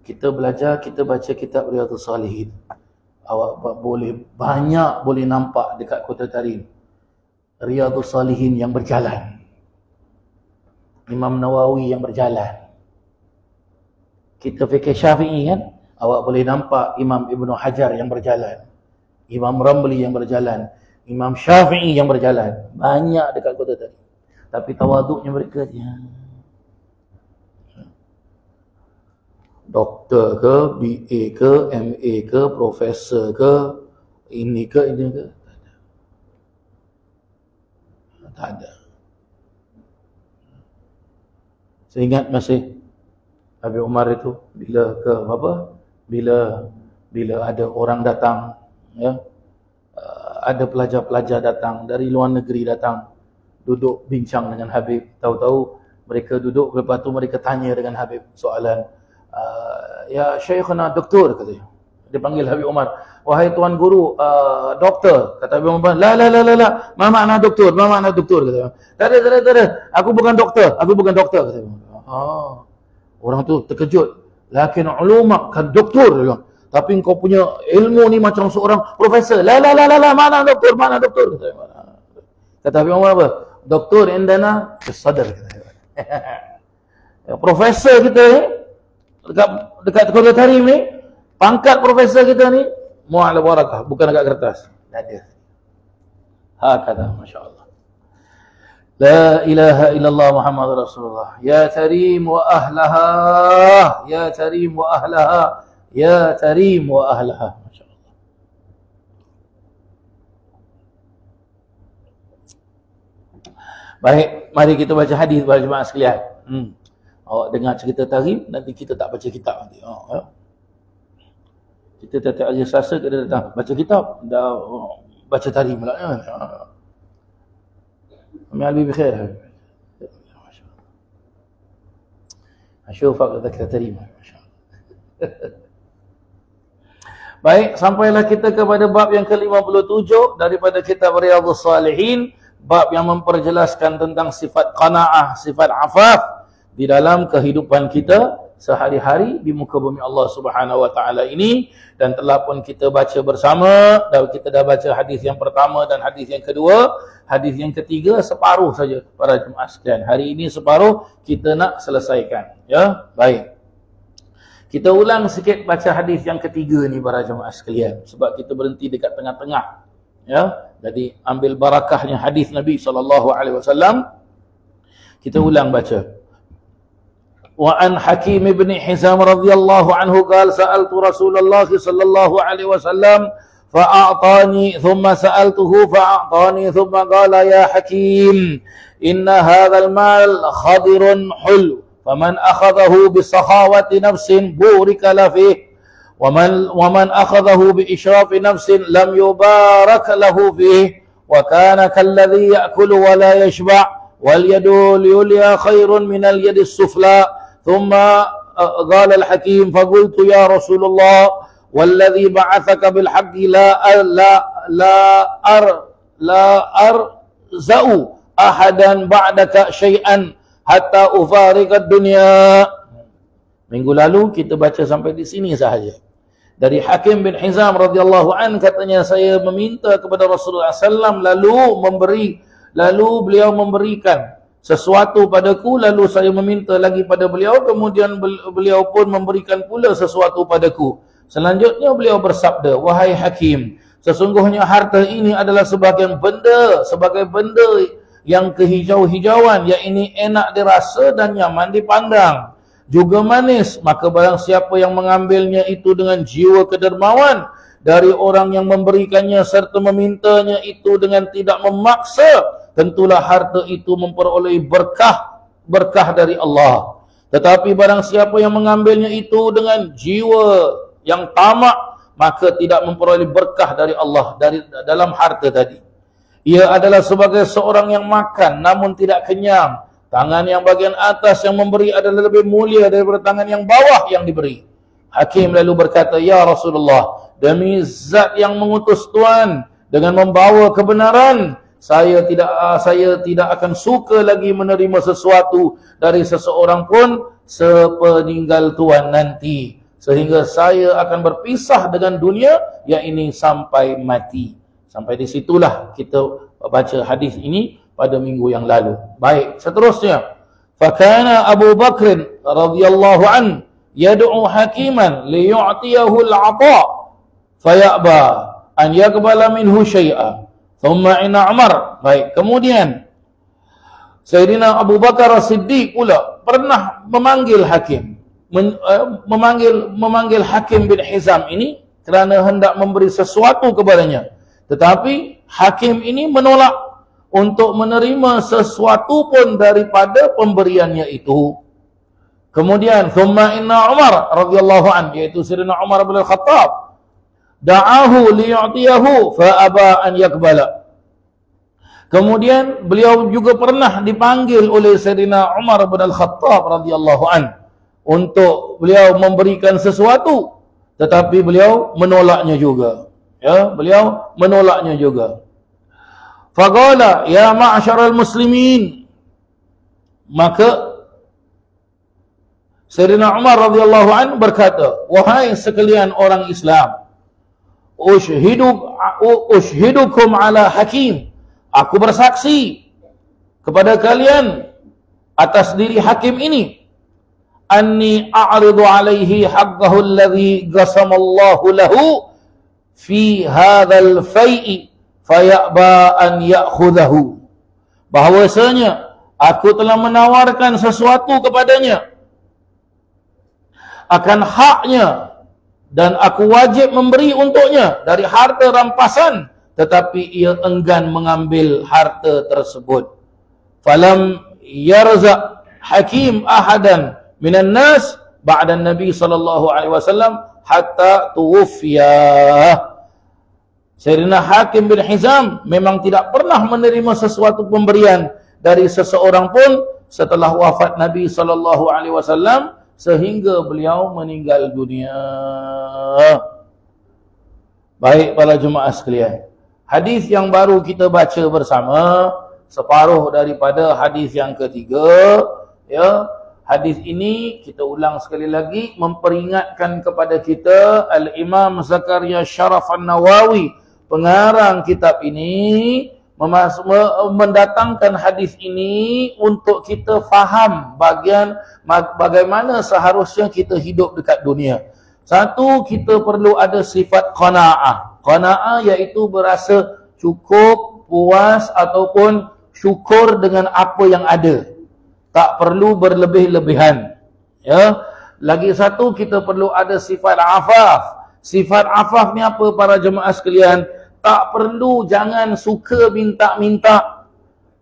Kita belajar, kita baca kitab Riyadhus Salihin. Awak boleh nampak dekat Kota Tarim Riyadhus Salihin yang berjalan. Imam Nawawi yang berjalan. Kita fikir Syafi'i kan, awak boleh nampak Imam Ibnu Hajar yang berjalan. Imam Ramli yang berjalan. Imam Syafi'i yang berjalan. Banyak dekat Kota Tarim. Tapi tawaduknya mereka dia. Doktor ke, BA ke, MA ke, profesor ke, ini ke. Tak ada. Saya ingat masih Habib Umar itu bila ada orang datang, ya, ada pelajar-pelajar datang dari luar negeri datang, duduk bincang dengan Habib. Tahu-tahu mereka duduk, lepas tu mereka tanya dengan Habib soalan. Ya Syekhuna doktor, katanya. Dia panggil Habib Umar. Wahai tuan guru, doktor. Kata Habib Umar, la. Ma makna doktor? Ma makna doktor? Kata. Tak ada. Aku bukan doktor. Kata. Orang tu terkejut. Lakin ulama kan doktor. Tapi kau punya ilmu ni macam seorang profesor. La. Mana doktor? Kata Habib Umar apa? Doktor indana kesadar. Profesor kita ni, dekat Kota Tarim ni, pangkat profesor kita ni, mu'ala barakah, bukan dekat kertas. Ada. Hakada, Masya Allah. La ilaha illallah Muhammad Rasulullah. Ya Tarim wa ahlaha. Ya Tarim wa ahlaha. Ya Tarim wa ahlaha. Masya Allah. Baik, mari kita baca hadis para jemaah sekalian. Awak dengar cerita Tarim, nanti kita tak baca kitab nanti. Ya. Kita tiap-tiap hari Selasa kita datang baca kitab, dah baca Tarim pula. Amin albi bikhair. Asyufak dzakir Tarim. Baik, sampailah kita kepada bab yang ke-57 daripada kitab Riyadhus Shalihin, bab yang memperjelaskan tentang sifat qanaah, sifat afaf di dalam kehidupan kita sehari-hari di muka bumi Allah Subhanahu wa taala ini. Dan telah pun kita baca bersama, dan kita dah baca hadis yang pertama dan hadis yang kedua. Hadis yang ketiga separuh saja para jemaah sekalian. Hari ini separuh kita nak selesaikan, ya. Baik, kita ulang sikit baca hadis yang ketiga ni para jemaah sekalian, sebab kita berhenti dekat tengah-tengah, ya. Jadi ambil barakahnya hadis Nabi SAW. Kita ulang baca. Wa an Hakim ibn Hizam radhiyallahu anhu qala sa'altu Rasulullah sallallahu alaihi wasallam fa'atani thumma sa'altuhu fa'atani thumma qala ya Hakim inna hadzal mal khadirun hul faman akhadahu bi sakhawati nafsin burika la fihi wa man akhadahu bi israfi nafsin lam yubarak lahu fihi wa kana kalladhi ya'kulu wa la yashba' wal yadu al-ulya khairun min al-yadi as-sufla. ثم قال الحكيم فقلت يا رسول الله والذي بعثك بالحق لا أرزأ أحدا بعدك شيئا حتى أفارق الدنيا. Minggu lalu kita baca sampai di sini sahaja. Dari Hakim bin Hizam radhiyallahu an, katanya saya meminta kepada Rasulullah SAW lalu beliau memberikan sesuatu padaku, lalu saya meminta lagi pada beliau, kemudian beliau pun memberikan pula sesuatu padaku. Selanjutnya beliau bersabda, wahai Hakim, sesungguhnya harta ini adalah sebagai benda yang kehijau-hijauan, yakni enak dirasa dan nyaman dipandang, juga manis. Maka barang siapa yang mengambilnya itu dengan jiwa kedermawan dari orang yang memberikannya serta memintanya itu dengan tidak memaksa, tentulah harta itu memperoleh berkah dari Allah. Tetapi barang siapa yang mengambilnya itu dengan jiwa yang tamak, maka tidak memperoleh berkah dari Allah dalam harta tadi. Ia adalah sebagai seorang yang makan namun tidak kenyang. Tangan yang bagian atas yang memberi adalah lebih mulia daripada tangan yang bawah yang diberi. Hakim lalu berkata, ya Rasulullah, demi zat yang mengutus Tuhan dengan membawa kebenaran, saya tidak akan suka lagi menerima sesuatu dari seseorang pun sepeninggal Tuhan nanti, sehingga saya akan berpisah dengan dunia, yakni sampai mati. Sampai di situlah kita baca hadis ini pada minggu yang lalu. Baik, seterusnya. Fakana Abu Bakr radhiyallahu an yad'u hakiman liyu'tiyahu al-'ata fayaba an yaqbala minhu syai'a. Thumma inna Umar. Baik, kemudian Sayyidina Abu Bakar As-Siddiq pula pernah memanggil Hakim, memanggil Hakim bin Hizam ini kerana hendak memberi sesuatu kepadanya. Tetapi Hakim ini menolak untuk menerima sesuatu pun daripada pemberiannya itu. Kemudian thumma inna Umar radhiyallahu anhu, yaitu Sayyidina Umar bin Al-Khattab, da'ahu liyu'tiyahu fa aba an yakbala. Kemudian beliau juga pernah dipanggil oleh Sayyidina Umar bin Al-Khattab radhiyallahu an untuk beliau memberikan sesuatu, tetapi beliau menolaknya juga. Ya, beliau menolaknya juga. Faqala ya ma'syaral muslimin. Maka Sayyidina Umar radhiyallahu an berkata, wahai sekalian orang Islam, ushhidukum ala hakim. Aku bersaksi kepada kalian atas diri hakim ini, anni a'ridu alaihi haqqahu alladhi qasamallahu lahu fi hadzal fai'i fayaba an ya'khudhahu. Bahwasanya aku telah menawarkan sesuatu kepadanya akan haknya, dan aku wajib memberi untuknya dari harta rampasan, tetapi ia enggan mengambil harta tersebut. Falam yarzaq hakim ahadan minan nas ba'da Nabi sallallahu alaihi wasallam hatta tuwfiya. Sayyidina Hakim bin Hizam memang tidak pernah menerima sesuatu pemberian dari seseorang pun setelah wafat Nabi sallallahu alaihi wasallam sehingga beliau meninggal dunia. Baik para jemaah sekalian, hadis yang baru kita baca bersama separuh daripada hadis yang ketiga. Ya, hadis ini kita ulang sekali lagi memperingatkan kepada kita Al-Imam Zakaria Sharaf An-Nawawi, pengarang kitab ini, mendatangkan hadis ini untuk kita faham bagaimana seharusnya kita hidup dekat dunia. Satu, kita perlu ada sifat qanaah. Qanaah iaitu berasa cukup, puas ataupun syukur dengan apa yang ada. Tak perlu berlebih-lebihan. Ya. Lagi satu, kita perlu ada sifat afaf. Sifat afaf ni apa para jemaah sekalian? Tak perlu, jangan suka minta-minta.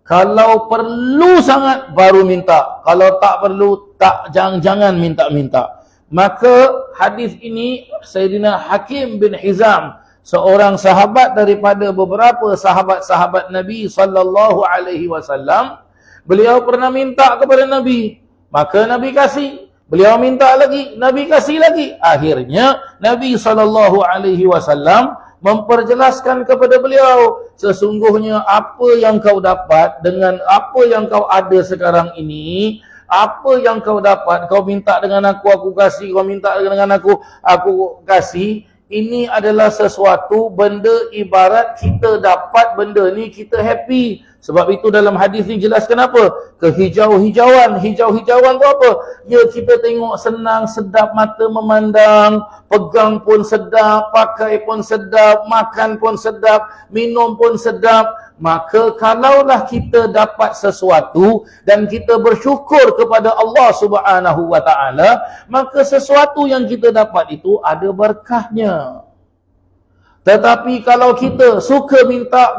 Kalau perlu sangat baru minta. Kalau tak perlu, jangan minta-minta. Maka hadis ini Sayyidina Hakim bin Hizam, seorang sahabat daripada beberapa sahabat-sahabat Nabi sallallahu alaihi wasallam, beliau pernah minta kepada Nabi, maka Nabi kasih. Beliau minta lagi, Nabi kasih lagi. Akhirnya Nabi sallallahu alaihi wasallam memperjelaskan kepada beliau, sesungguhnya apa yang kau dapat dengan apa yang kau ada sekarang ini, apa yang kau dapat, kau minta dengan aku kasih, kau minta dengan aku kasih, ini adalah sesuatu benda ibarat kita dapat benda ni kita happy. Sebab itu dalam hadis ni jelaskan apa? Kehijau-hijauan. Hijau-hijauan tu apa? Ya, kita tengok senang, sedap mata memandang, pegang pun sedap, pakai pun sedap, makan pun sedap, minum pun sedap. Maka kalaulah kita dapat sesuatu dan kita bersyukur kepada Allah Subhanahu wa taala, maka sesuatu yang kita dapat itu ada berkahnya. Tetapi kalau kita suka minta,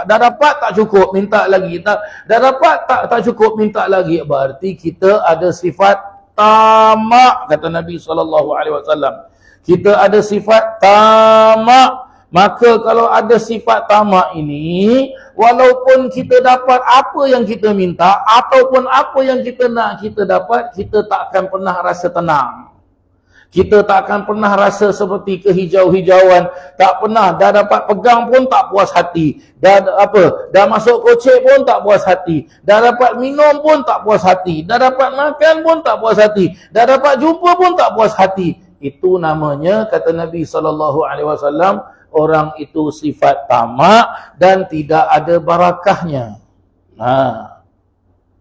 dah dapat tak cukup, minta lagi, dah dapat tak cukup, minta lagi, berarti kita ada sifat tamak, kata Nabi SAW. Kita ada sifat tamak. Maka kalau ada sifat tamak ini, walaupun kita dapat apa yang kita minta ataupun apa yang kita nak kita dapat, kita tak akan pernah rasa tenang. Kita tak akan pernah rasa seperti kehijau-hijauan. Tak pernah. Dah dapat pegang pun tak puas hati. Dah masuk kocek pun tak puas hati. Dah dapat minum pun tak puas hati. Dah dapat makan pun tak puas hati. Dah dapat jumpa pun tak puas hati. Itu namanya, kata Nabi SAW, orang itu sifat tamak dan tidak ada barakahnya.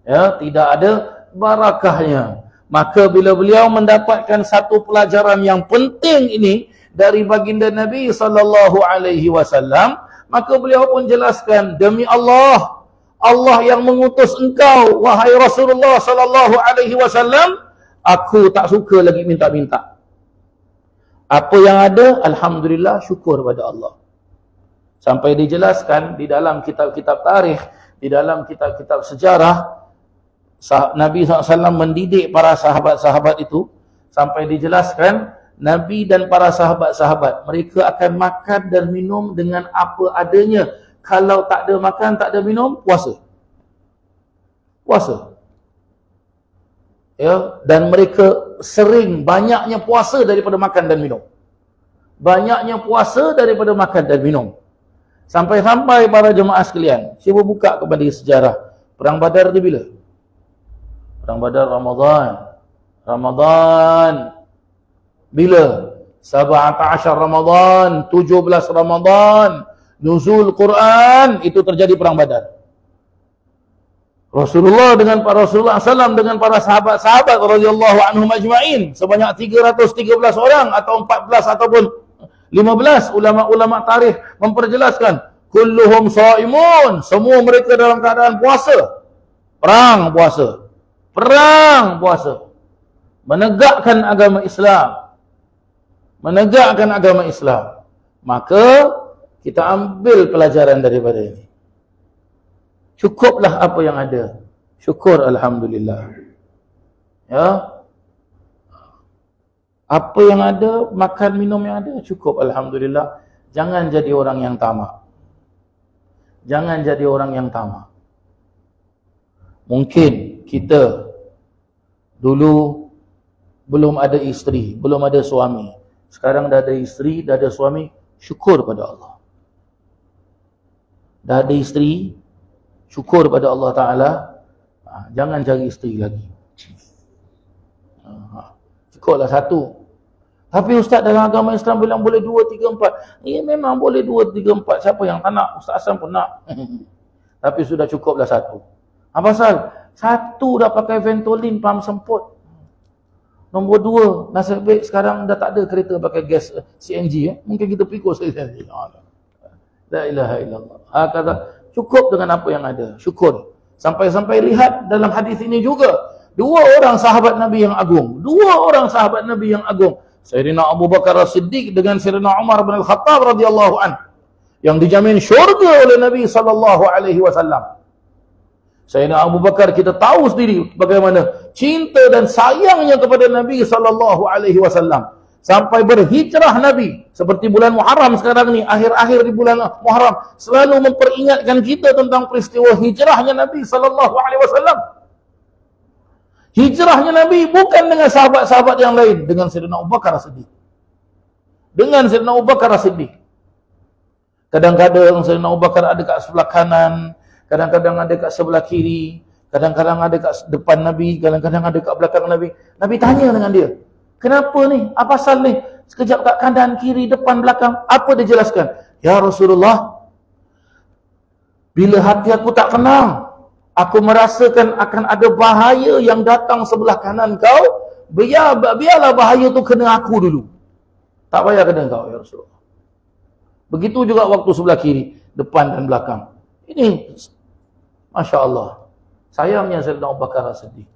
Ya, tidak ada barakahnya. Maka bila beliau mendapatkan satu pelajaran yang penting ini dari baginda Nabi SAW, maka beliau pun jelaskan, demi Allah, Allah yang mengutus engkau, wahai Rasulullah SAW, aku tak suka lagi minta-minta. Apa yang ada, alhamdulillah, syukur pada Allah. Sampai dijelaskan di dalam kitab-kitab tarikh, di dalam kitab-kitab sejarah, Nabi SAW mendidik para sahabat-sahabat itu sampai dijelaskan Nabi dan para sahabat-sahabat mereka akan makan dan minum dengan apa adanya kalau tak ada makan, tak ada minum, puasa. Puasa. Ya, dan mereka sering banyaknya puasa daripada makan dan minum. Banyaknya puasa daripada makan dan minum. Sampai-sampai para jemaah sekalian, cuba buka kepada sejarah. Perang Badar dia bila? Perang Badar Ramadan. Ramadan. Bila? 17 Ramadan, 17 Ramadan, nuzul Quran, itu terjadi perang Badar. Rasulullah SAW dengan para sahabat-sahabat radhiyallahu anhum ajma'in sebanyak 313 orang atau 14 ataupun 15. Ulama-ulama tarikh memperjelaskan kulluhum shaimun, semua mereka dalam keadaan puasa. Perang puasa. Perang puasa. Menegakkan agama Islam. Menegakkan agama Islam. Maka kita ambil pelajaran daripada ini. Cukuplah apa yang ada. Syukur alhamdulillah. Ya. Apa yang ada, makan minum yang ada, cukup alhamdulillah. Jangan jadi orang yang tamak. Jangan jadi orang yang tamak. Mungkin kita dulu belum ada isteri, belum ada suami. Sekarang dah ada isteri, dah ada suami, syukur pada Allah. Dah ada isteri, syukur pada Allah Ta'ala. Jangan cari isteri lagi. Cukuplah satu. Tapi Ustaz dalam agama Islam bilang boleh 2, 3, 4. Ya memang boleh 2, 3, 4. Siapa yang tak nak? Ustaz Hasan pun nak. Tapi sudah cukuplah satu. Apa pasal? Satu dah pakai Ventolin, pam semput. Nombor 2, nasib baik sekarang dah tak ada kereta pakai gas CNG. Mungkin kita pikul sekali. La ilaha illallah. Kata, cukup dengan apa yang ada. Syukur. Sampai-sampai lihat dalam hadis ini juga. 2 orang sahabat Nabi yang agung. 2 orang sahabat Nabi yang agung. Sayyidina Abu Bakar As-Siddiq dengan Sayyidina Umar bin Al-Khattab radhiyallahu anhu. Yang dijamin syurga oleh Nabi SAW. Sayyidina Abu Bakar kita tahu sendiri bagaimana cinta dan sayangnya kepada Nabi SAW. Sampai berhijrah Nabi. Seperti bulan Muharram sekarang ni, akhir-akhir di bulan Muharram, selalu memperingatkan kita tentang peristiwa hijrahnya Nabi SAW. Hijrahnya Nabi bukan dengan sahabat-sahabat yang lain, dengan Sayyidina Abu Bakar As-Siddiq. Dengan Sayyidina Abu Bakar As-Siddiq. Kadang-kadang Sayyidina Abu Bakar ada kat sebelah kanan, kadang-kadang ada kat sebelah kiri, kadang-kadang ada kat depan Nabi, kadang-kadang ada kat belakang Nabi. Nabi tanya dengan dia, kenapa ni? Apa pasal ni? Sekejap kat kanan, kiri, depan, belakang. Apa dia jelaskan? Ya Rasulullah, bila hati aku tak tenang, aku merasakan akan ada bahaya yang datang sebelah kanan kau. Biarlah bahaya tu kena aku dulu. Tak payah kena kau, ya Rasulullah. Begitu juga waktu sebelah kiri, depan dan belakang. Ini, Masya Allah. Sayangnya Sayyidina Abu Bakar As-Siddiq.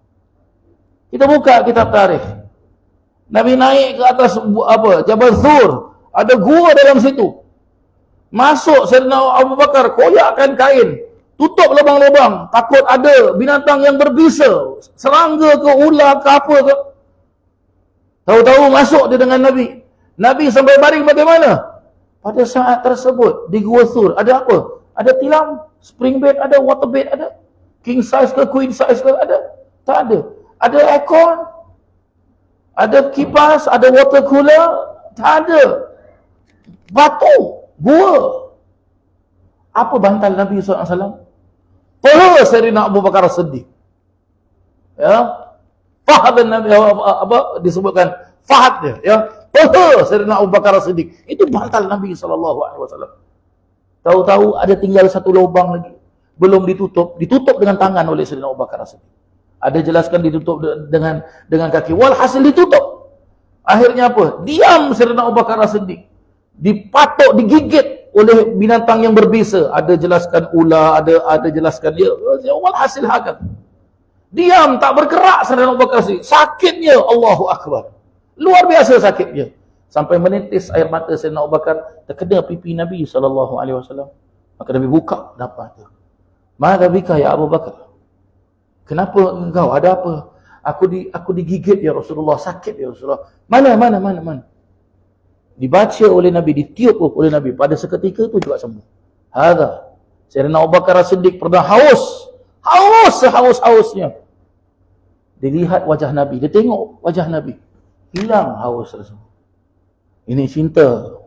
Kita buka kitab tarikh. Nabi naik ke atas Jabal Thur. Ada gua dalam situ. Masuk Sayyidina Abu Bakar, koyakkan kain. Tutup lubang-lubang. Takut ada binatang yang berbisa. Serangga ke, ular ke apa ke. Tahu-tahu masuk dia dengan Nabi. Nabi sampai baring bagaimana? Pada saat tersebut, di Gua Thur, ada apa? Ada tilam, spring bed ada, water bed ada. King size ke, queen size ke, ada? Tak ada. Ada aircon, ada kipas, ada water cooler, tak ada. Batu, gua. Apa bantal Nabi SAW? Paha Sayyidina Abu Bakar As-Siddiq. Ya. Fahad Nabi disebutkan fahad dia, ya. Paha Sayyidina Abu Bakar As-Siddiq. Itu bantal Nabi SAW. Tahu-tahu ada tinggal satu lubang lagi. Belum ditutup, ditutup dengan tangan oleh Sayyidina Abu Bakar As-Siddiq. Ada jelaskan ditutup dengan kaki. Walhasil ditutup. Akhirnya apa? Diam Sayyidina Abu Bakar As-Siddiq. Dipatok, digigit oleh binatang yang berbisa. Ada jelaskan ular, ada jelaskan dia. Walhasil hakan. Diam, tak bergerak Sayyidina Abu Bakar As-Siddiq. Sakitnya, Allahu Akbar. Luar biasa sakitnya. Sampai menitis air mata Sayyidina Abu Bakar terkena pipi Nabi SAW. Maka Nabi buka dapat tu. Maka bika ya Abu Bakar. Kenapa engkau? Ada apa? Aku digigit ya Rasulullah, sakit ya Rasulullah. Mana? Dibaca oleh Nabi, ditiup oleh Nabi. Pada seketika itu juga sembuh. Hadza Sayyidina Abu Bakar As-Siddiq pernah haus sehaus-hausnya. Dia lihat wajah Nabi, dia tengok wajah Nabi, hilang haus tersebut. Ini cinta.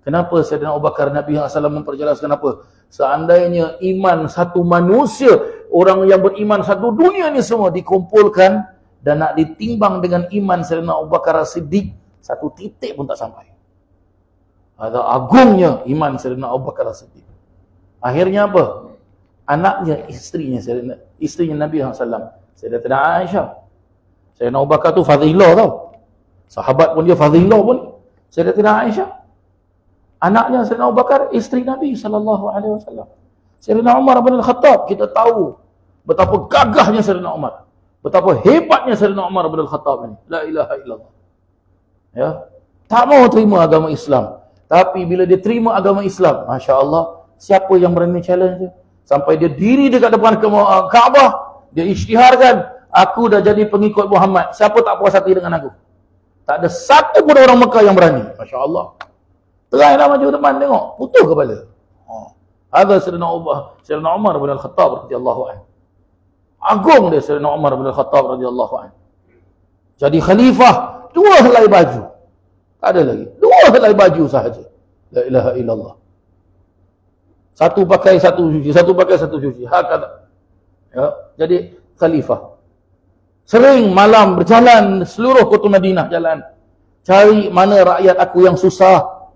Kenapa Sayyidina Abu Bakar Nabi SAW memperjelaskan apa? Seandainya iman satu manusia, orang yang beriman satu dunia ni semua dikumpulkan dan nak ditimbang dengan iman Sayyidina Abu Bakar As-Siddiq, satu titik pun tak sampai. Ada agungnya iman Sayyidina Abu Bakar As-Siddiq. Akhirnya apa? Anaknya, istrinya Nabi SAW, Sayyidatina Aisyah. Sayyidina Abu Bakar tu fadilah tau. Sahabat pun dia fadilah pun. Sayyidatina Aisyah, anaknya Sayyidina Abu Bakar, isteri Nabi SAW. Sayyidina Umar bin Al-Khattab, kita tahu betapa gagahnya Sayyidina Umar, betapa hebatnya Sayyidina Umar bin Al-Khattab ini. La ilaha illallah. Ya, tak mau terima agama Islam. Tapi bila dia terima agama Islam, Masya Allah, siapa yang berani challenge dia? Sampai dia diri dekat depan Kaabah, dia isytiharkan, aku dah jadi pengikut Muhammad, siapa tak puas hati dengan aku? Tak ada satu pun orang Mekah yang berani. Masya Allah. Teranglah maju depan, tengok, putus kepala. Ada Sayyidina Umar bin Al-Khattab radhiyallahu anhu. Agung dia Sayyidina Umar bin Al-Khattab radhiyallahu anhu. Jadi khalifah, 2 helai baju. Tak ada lagi. 2 helai baju sahaja. La ilaha illallah. Satu pakai satu cuci, satu pakai satu cuci. Hakata. Ya, jadi khalifah. Sering malam berjalan seluruh kota Madinah jalan. Cari mana rakyat aku yang susah.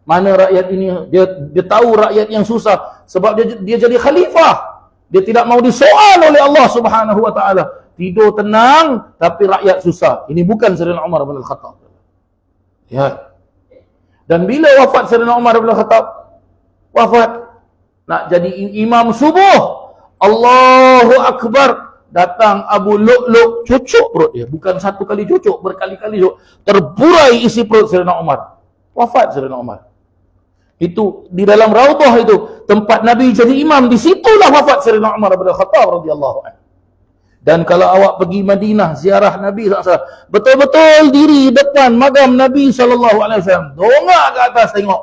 Mana rakyat ini, dia tahu rakyat yang susah sebab dia jadi khalifah. Dia tidak mau disoal oleh Allah Subhanahu wa taala. Tidur tenang tapi rakyat susah. Ini bukan Sayyidina Umar bin Al-Khattab. Ya. Dan bila wafat Sayyidina Umar bin Al-Khattab, wafat nak jadi imam subuh, Allahu Akbar, datang Abu Lu'lu', cucuk perut dia. Bukan satu kali cucuk, berkali-kali cucuk. Terburai isi perut Sayyidina Umar. Wafat Sayyidina Umar. Itu di dalam Raudhah itu tempat Nabi jadi imam, di situlah wafat Sayyidina Umar bin Khattab radhiyallahu anhu. Dan kalau awak pergi Madinah ziarah Nabi SAW, betul-betul diri depan magam Nabi SAW, dongak ke atas tengok,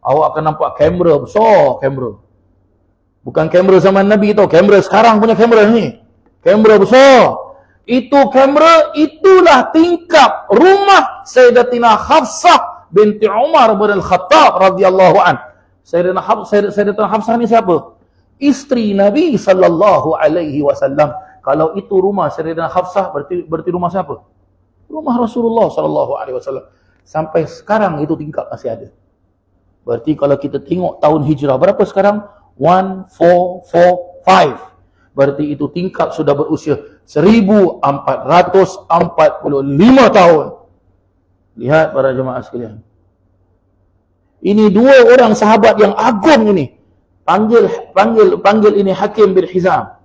awak akan nampak kamera besar, kamera. Bukan kamera zaman Nabi tau, kamera sekarang punya kamera ni. Kamera besar. Itu kamera, itulah tingkap rumah Sayyidatina Hafsah binti Umar bin Al-Khattab radhiyallahu an. Sayyidatina Hafsah ni siapa? Isteri Nabi sallallahu alaihi wasallam. Kalau itu rumah Sayyidatina Hafsah, berarti rumah siapa? Rumah Rasulullah sallallahu alaihi wasallam. Sampai sekarang itu tingkap masih ada. Berarti kalau kita tengok tahun hijrah berapa sekarang? 1445. Berarti itu tingkap sudah berusia 1445 tahun. Lihat para jemaah sekalian. Ini 2 orang sahabat yang agung ini. Panggil ini Hakim bin Hizam.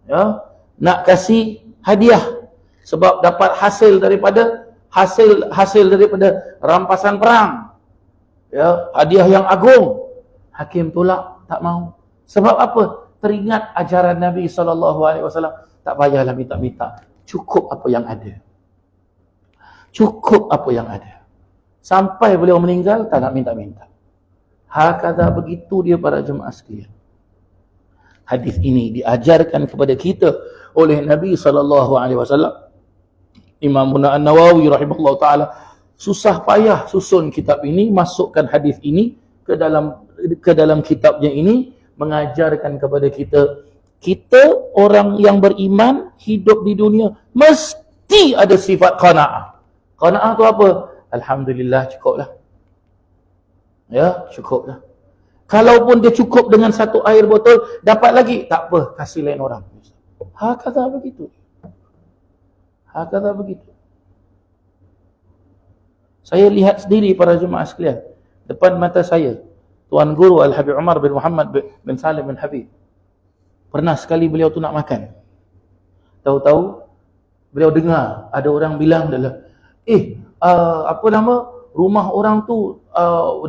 Ya, nak kasih hadiah sebab dapat hasil daripada rampasan perang. Ya, hadiah yang agung. Hakim tolak, tak mau. Sebab apa? Teringat ajaran Nabi SAW. Tak payahlah minta-minta. Cukup apa yang ada. Cukup apa yang ada. Sampai beliau meninggal, tak nak minta-minta. Hakadha, begitu dia para jemaah sekalian. Hadis ini diajarkan kepada kita oleh Nabi SAW. Imam An-Nawawi rahimahullah ta'ala susah payah susun kitab ini, masukkan hadis ini ke dalam kitabnya ini, mengajarkan kepada kita orang yang beriman hidup di dunia mesti ada sifat qanaah. Qanaah tu apa? Alhamdulillah, cukuplah. Ya, cukuplah. Kalaupun dia cukup dengan satu air botol, dapat lagi, tak apa, kasih lain orang. Hakadha begitu. Hakadha begitu. Saya lihat sendiri para jemaah sekalian, depan mata saya, Tuan Guru Al-Habib Umar bin Muhammad bin Salim bin Habib. Pernah sekali beliau tu nak makan. Tahu-tahu beliau dengar ada orang bilang dalam, apa nama, rumah orang tu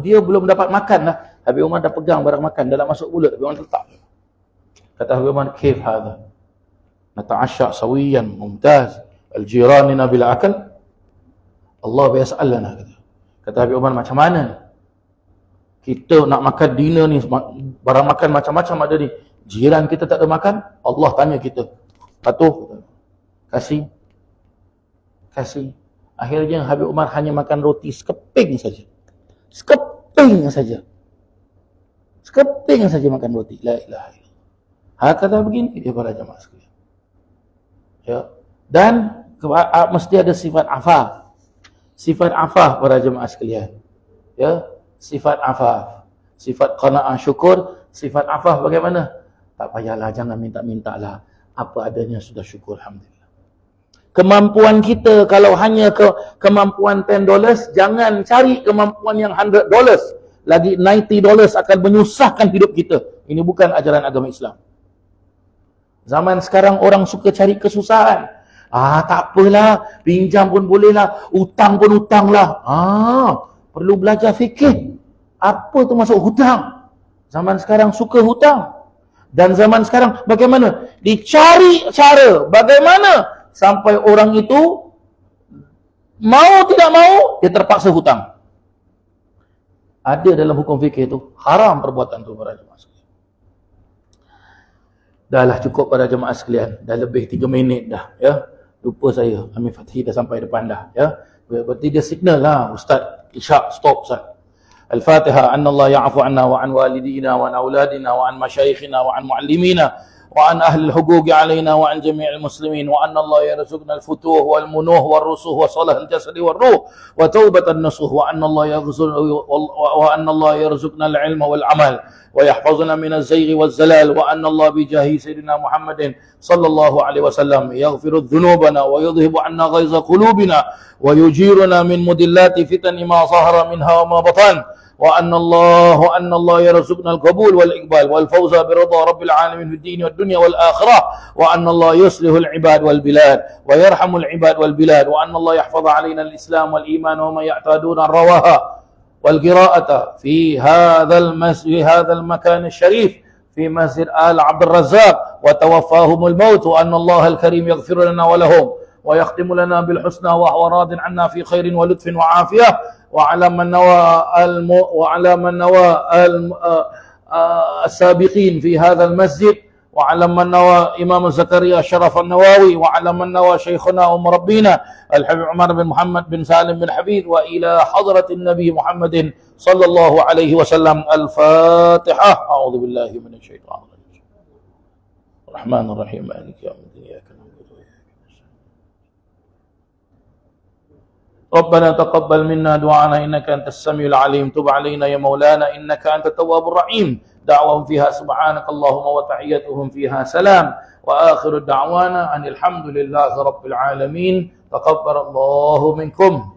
dia belum dapat makan lah. Habib Umar dah pegang barang makan, dah nak masuk mulut, Habib Umar letak. Kata Habib Umar, "Kif hadha? Nata'asha sawiyan mumtaz, al-jiranina bil akal." Allah bias'alana. Kata Habib Umar, macam mana ni? Kita nak makan dinner ni, barang makan macam-macam ada ni. Jiran kita tak ada makan, Allah tanya kita. Patuh? Kasih? Kasih. Akhirnya Habib Umar hanya makan roti sekeping saja. Sekeping saja. Sekeping saja makan roti. La ilaha illallah. Kata begini dia para jemaah sekalian. Ya. Dan mesti ada sifat afaf. Sifat afaf para jemaah sekalian. Ya, sifat afaf. Sifat qanaah syukur, sifat afaf bagaimana? Tak payahlah, jangan minta-minta lah. Apa adanya sudah syukur, alhamdulillah. Kemampuan kita kalau hanya kemampuan $10, jangan cari kemampuan yang $100. Lagi $90 akan menyusahkan hidup kita. Ini bukan ajaran agama Islam. Zaman sekarang orang suka cari kesusahan. Tak apalah, pinjam pun boleh lah, hutang pun hutang lah. Perlu belajar fikir. Apa tu masuk hutang? Zaman sekarang suka hutang. Dan zaman sekarang bagaimana? Dicari cara bagaimana sampai orang itu mau tidak mau dia terpaksa hutang. Ada dalam hukum fikir itu haram perbuatan itu para jemaah sekalian. Dahlah cukup para jemaah sekalian. Dah lebih 3 minit dah ya. Lupa saya. Amir Fathi dah sampai depan dah ya. Berarti dia signal lah Ustaz. Isyak stop Ustaz. Al-Fatihah. Anna Allah ya'afu anna wa an walidina wa an auladina wa an masyayikhina wa an muallimina wa an ahli al-huquqi alaina wa an jami'il muslimin wa anna Allah yarzuqna al-futuh wal munuh wal rusuh wa salah al-jasadi wal ruh wa taubatan nasuh wa anna Allah yarzuqna al-ilma wal amal wa yahfazuna min az-zayg wal zalal wa anna Allah bi jahi sayyidina Muhammadin sallallahu alaihi wasallam yaghfiru dhunubana wa yudhibu anna ghaiza qulubina wa yujiruna min mudillati fitani ma zahara minha wa ma batan وأن الله يرزقنا القبول والإقبال والفوز برضا رب العالمين في الدين والدنيا والآخرة وأن الله يصلح العباد والبلاد ويرحم العباد والبلاد وأن الله يحفظ علينا الإسلام والإيمان وما يعتادون الرواها والقراءة في هذا المكان الشريف في مسجد آل عبد الرزاق وتوفاهم الموت وأن الله الكريم يغفر لنا ولهم ويختم لنا بالحسنى وهو راض عنا في خير ولطف وعافية وعلى من نوى السابقين في هذا المسجد وعلى من نوى إمام زكريا الشرف النواوي وعلى من نوى شيخنا ومربينا الحبيب عمر بن محمد بن سالم بن حفيظ وإلى حضرة النبي محمد صلى الله عليه وسلم. الفاتحة. أعوذ بالله من الشيطان الرجيم. الرحمن الرحيم مالك يوم الدين إياك نعبد وإياك نستعين. ربنا تقبل منا دعانا إنك أنت السميع العليم. تب علينا يا مولانا إنك أنت التواب الرحيم. دعوهم فيها سبحانك اللهم وتحيتهم فيها سلام وآخر دعوانا أن الحمد لله رب العالمين. تقبل الله منكم.